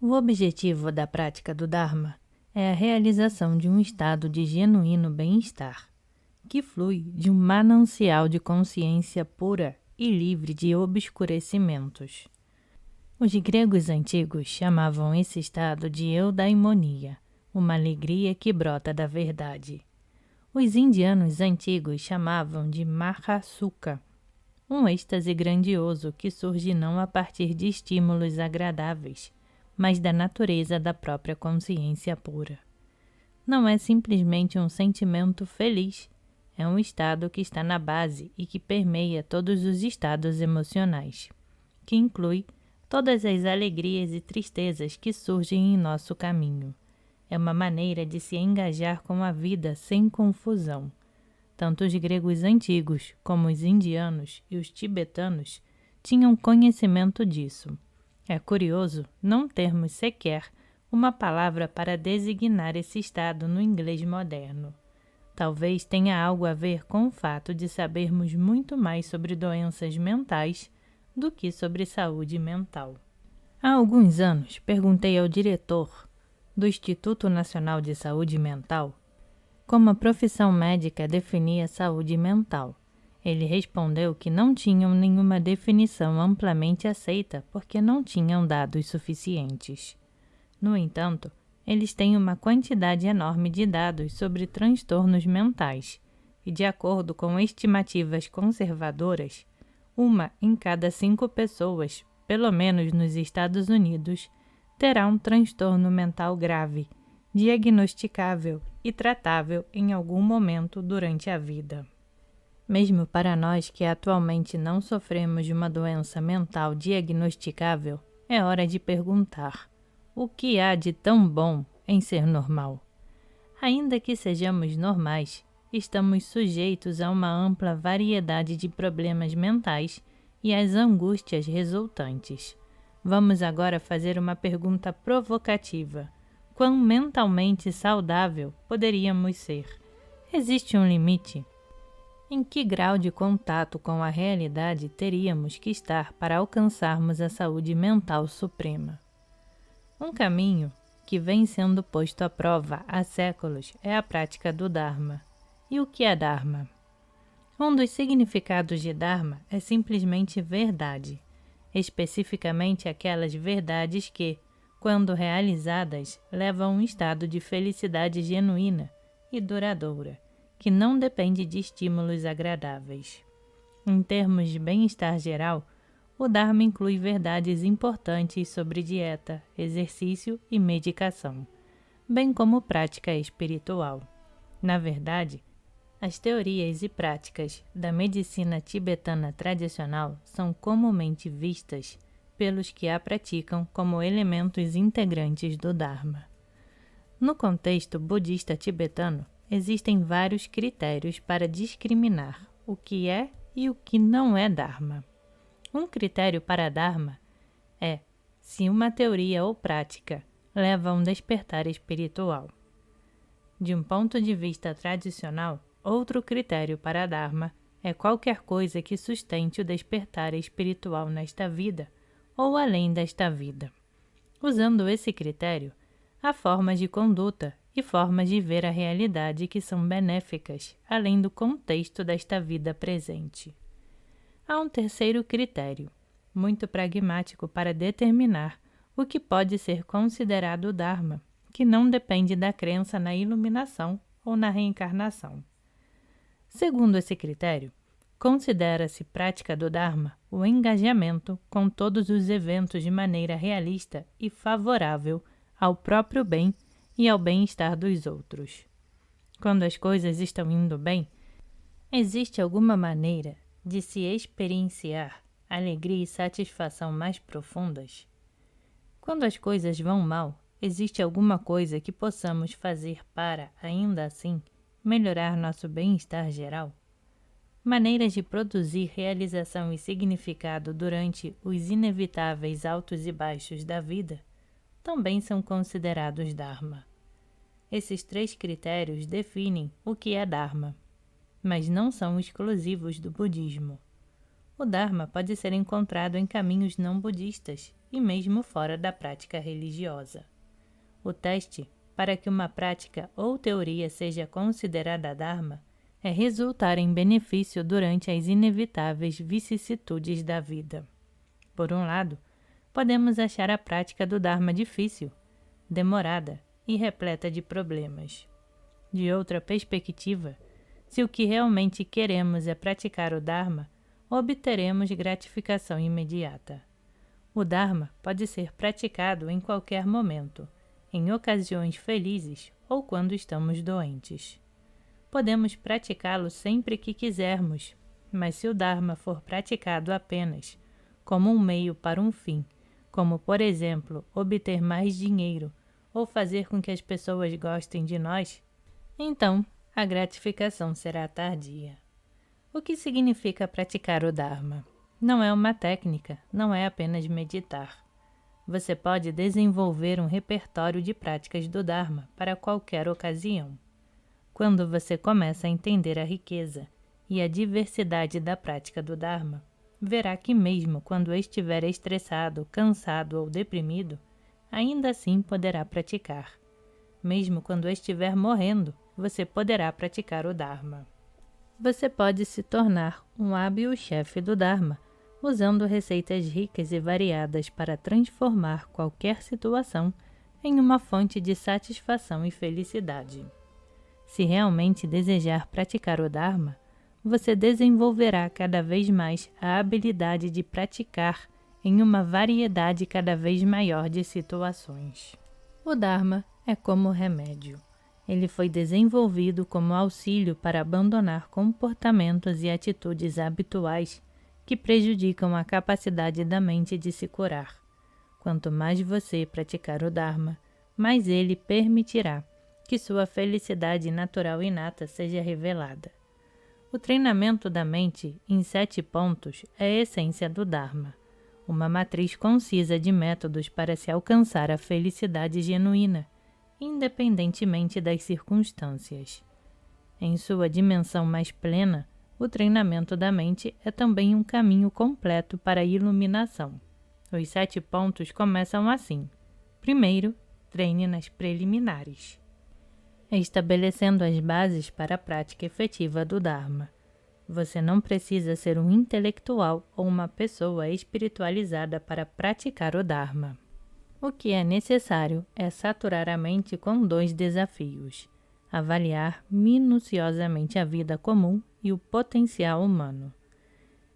O objetivo da prática do Dharma é a realização de um estado de genuíno bem-estar, que flui de um manancial de consciência pura e livre de obscurecimentos. Os gregos antigos chamavam esse estado de eudaimonia, uma alegria que brota da verdade. Os indianos antigos chamavam de mahasukha, um êxtase grandioso que surge não a partir de estímulos agradáveis, mas da natureza da própria consciência pura. Não é simplesmente um sentimento feliz, é um estado que está na base e que permeia todos os estados emocionais, que inclui todas as alegrias e tristezas que surgem em nosso caminho. É uma maneira de se engajar com a vida sem confusão. Tanto os gregos antigos como os indianos e os tibetanos tinham conhecimento disso. É curioso não termos sequer uma palavra para designar esse estado no inglês moderno. Talvez tenha algo a ver com o fato de sabermos muito mais sobre doenças mentais do que sobre saúde mental. Há alguns anos, perguntei ao diretor do Instituto Nacional de Saúde Mental como a profissão médica definia saúde mental. Ele respondeu que não tinham nenhuma definição amplamente aceita porque não tinham dados suficientes. No entanto, eles têm uma quantidade enorme de dados sobre transtornos mentais e, de acordo com estimativas conservadoras, 1 em cada 5 pessoas, pelo menos nos Estados Unidos, terá um transtorno mental grave, diagnosticável e tratável em algum momento durante a vida. Mesmo para nós que atualmente não sofremos de uma doença mental diagnosticável, é hora de perguntar: o que há de tão bom em ser normal? Ainda que sejamos normais, estamos sujeitos a uma ampla variedade de problemas mentais e às angústias resultantes. Vamos agora fazer uma pergunta provocativa. Quão mentalmente saudável poderíamos ser? Existe um limite? Em que grau de contato com a realidade teríamos que estar para alcançarmos a saúde mental suprema? Um caminho que vem sendo posto à prova há séculos é a prática do Dharma. E o que é Dharma? Um dos significados de Dharma é simplesmente verdade, especificamente aquelas verdades que, quando realizadas, levam a um estado de felicidade genuína e duradoura, que não depende de estímulos agradáveis. Em termos de bem-estar geral, o Dharma inclui verdades importantes sobre dieta, exercício e medicação, bem como prática espiritual. Na verdade, as teorias e práticas da medicina tibetana tradicional são comumente vistas pelos que a praticam como elementos integrantes do Dharma. No contexto budista tibetano, existem vários critérios para discriminar o que é e o que não é Dharma. Um critério para Dharma é se uma teoria ou prática leva a um despertar espiritual. De um ponto de vista tradicional, outro critério para Dharma é qualquer coisa que sustente o despertar espiritual nesta vida ou além desta vida. Usando esse critério, há formas de conduta e formas de ver a realidade que são benéficas, além do contexto desta vida presente. Há um terceiro critério, muito pragmático para determinar o que pode ser considerado Dharma, que não depende da crença na iluminação ou na reencarnação. Segundo esse critério, considera-se prática do Dharma o engajamento com todos os eventos de maneira realista e favorável ao próprio bem e ao bem-estar dos outros. Quando as coisas estão indo bem, existe alguma maneira de se experienciar alegria e satisfação mais profundas? Quando as coisas vão mal, existe alguma coisa que possamos fazer para, ainda assim, melhorar nosso bem-estar geral? Maneiras de produzir realização e significado durante os inevitáveis altos e baixos da vida também são considerados Dharma. Esses 3 critérios definem o que é Dharma, mas não são exclusivos do budismo. O Dharma pode ser encontrado em caminhos não budistas e mesmo fora da prática religiosa. O teste para que uma prática ou teoria seja considerada Dharma é resultar em benefício durante as inevitáveis vicissitudes da vida. Por um lado, podemos achar a prática do Dharma difícil, demorada e repleta de problemas. De outra perspectiva, se o que realmente queremos é praticar o Dharma, obteremos gratificação imediata. O Dharma pode ser praticado em qualquer momento, em ocasiões felizes ou quando estamos doentes. Podemos praticá-lo sempre que quisermos, mas se o Dharma for praticado apenas como um meio para um fim, como, por exemplo, obter mais dinheiro ou fazer com que as pessoas gostem de nós, então a gratificação será tardia. O que significa praticar o Dharma? Não é uma técnica, não é apenas meditar. Você pode desenvolver um repertório de práticas do Dharma para qualquer ocasião. Quando você começa a entender a riqueza e a diversidade da prática do Dharma, verá que mesmo quando estiver estressado, cansado ou deprimido, ainda assim poderá praticar. Mesmo quando estiver morrendo, você poderá praticar o Dharma. Você pode se tornar um hábil chefe do Dharma, usando receitas ricas e variadas para transformar qualquer situação em uma fonte de satisfação e felicidade. Se realmente desejar praticar o Dharma, você desenvolverá cada vez mais a habilidade de praticar em uma variedade cada vez maior de situações. O Dharma é como remédio. Ele foi desenvolvido como auxílio para abandonar comportamentos e atitudes habituais que prejudicam a capacidade da mente de se curar. Quanto mais você praticar o Dharma, mais ele permitirá que sua felicidade natural inata seja revelada. O treinamento da mente em 7 pontos é a essência do Dharma, uma matriz concisa de métodos para se alcançar a felicidade genuína, independentemente das circunstâncias. Em sua dimensão mais plena, o treinamento da mente é também um caminho completo para a iluminação. Os 7 pontos começam assim. Primeiro, treine nas preliminares, estabelecendo as bases para a prática efetiva do Dharma. Você não precisa ser um intelectual ou uma pessoa espiritualizada para praticar o Dharma. O que é necessário é saturar a mente com 2 desafios: avaliar minuciosamente a vida comum e o potencial humano.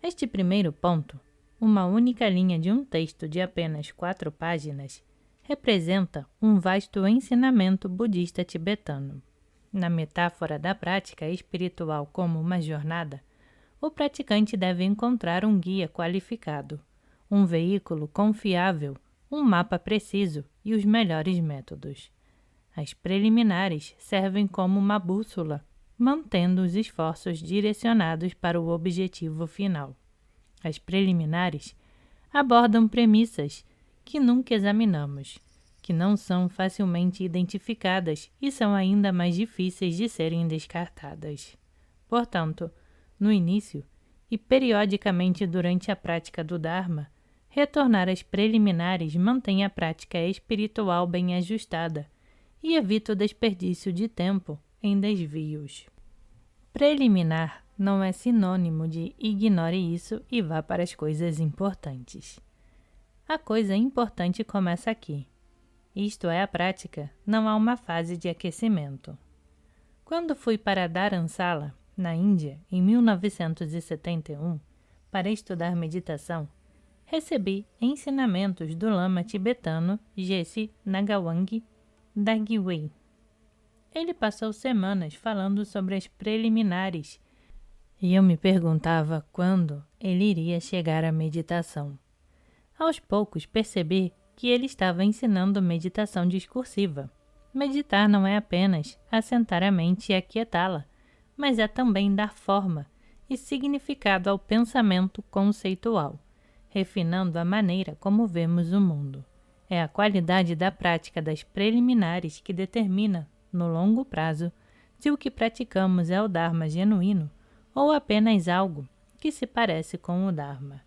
Este primeiro ponto, uma única linha de um texto de apenas 4 páginas, representa um vasto ensinamento budista tibetano. Na metáfora da prática espiritual como uma jornada, o praticante deve encontrar um guia qualificado, um veículo confiável, um mapa preciso e os melhores métodos. As preliminares servem como uma bússola, mantendo os esforços direcionados para o objetivo final. As preliminares abordam premissas que nunca examinamos, que não são facilmente identificadas e são ainda mais difíceis de serem descartadas. Portanto, no início e periodicamente durante a prática do Dharma, retornar às preliminares mantém a prática espiritual bem ajustada e evita o desperdício de tempo em desvios. Preliminar não é sinônimo de ignore isso e vá para as coisas importantes. A coisa importante começa aqui. Isto é a prática, não há uma fase de aquecimento. Quando fui para Dharamsala, na Índia, em 1971, para estudar meditação, recebi ensinamentos do lama tibetano Geshe Nagawang Dagway. Ele passou semanas falando sobre as preliminares e eu me perguntava quando ele iria chegar à meditação. Aos poucos percebi que ele estava ensinando meditação discursiva. Meditar não é apenas assentar a mente e aquietá-la, mas é também dar forma e significado ao pensamento conceitual, refinando a maneira como vemos o mundo. É a qualidade da prática das preliminares que determina, no longo prazo, se o que praticamos é o Dharma genuíno ou apenas algo que se parece com o Dharma.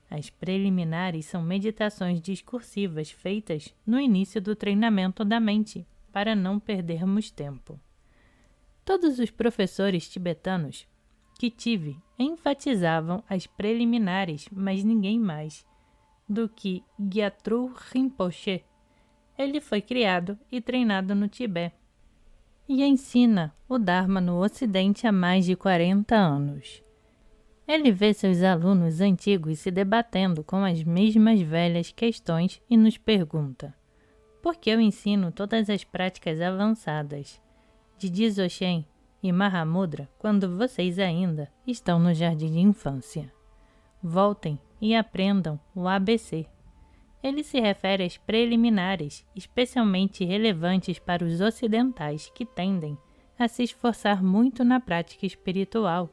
As preliminares são meditações discursivas feitas no início do treinamento da mente, para não perdermos tempo. Todos os professores tibetanos que tive enfatizavam as preliminares, mas ninguém mais do que Gyatru Rinpoche. Ele foi criado e treinado no Tibete e ensina o Dharma no Ocidente há mais de 40 anos. Ele vê seus alunos antigos se debatendo com as mesmas velhas questões e nos pergunta: por que eu ensino todas as práticas avançadas de Dzogchen e Mahamudra quando vocês ainda estão no jardim de infância? Voltem e aprendam o ABC. Ele se refere às preliminares, especialmente relevantes para os ocidentais que tendem a se esforçar muito na prática espiritual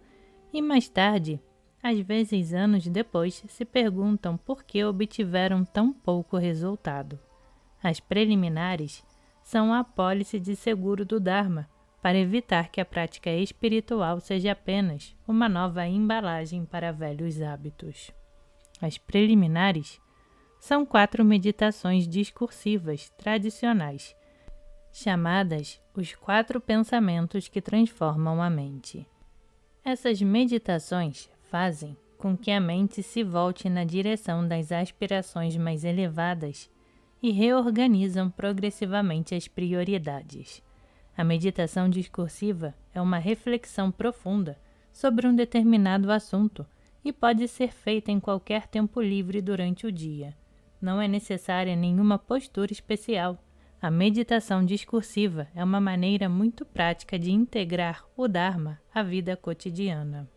e mais tarde, às vezes anos depois, se perguntam por que obtiveram tão pouco resultado. As preliminares são a apólice de seguro do Dharma, para evitar que a prática espiritual seja apenas uma nova embalagem para velhos hábitos. As preliminares são 4 meditações discursivas tradicionais, chamadas os 4 pensamentos que transformam a mente. Essas meditações fazem com que a mente se volte na direção das aspirações mais elevadas e reorganizam progressivamente as prioridades. A meditação discursiva é uma reflexão profunda sobre um determinado assunto e pode ser feita em qualquer tempo livre durante o dia. Não é necessária nenhuma postura especial. A meditação discursiva é uma maneira muito prática de integrar o Dharma à vida cotidiana.